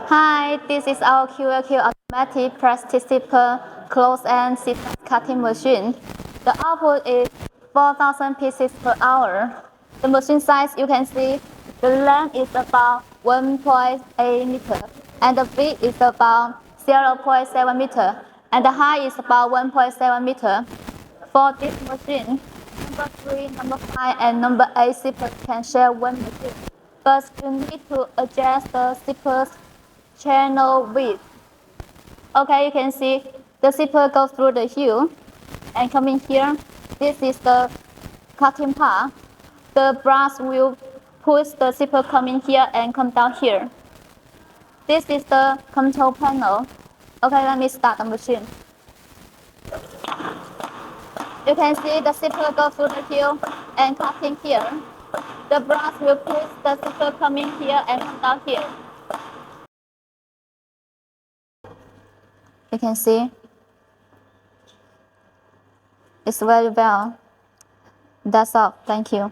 Hi, this is our QLQ automatic plastic zipper close and zigzag cutting machine. The output is 4,000 pieces per hour. The machine size you can see, the length is about 1.8 meter, and the width is about 0.7 meter, and the height is about 1.7 meter. For this machine, number 3, number 5, and number 8 zippers can share one machine, but you need to adjust the zippers channel width. Okay, you can see the zipper goes through the heel and coming here. This is the cutting part. The brass will push the zipper coming here and come down here. This is the control panel. Okay, let me start the machine. You can see the zipper go through the heel and cutting here. The brass will push the zipper coming here and come down here. You can see it's very well. That's all. Thank you.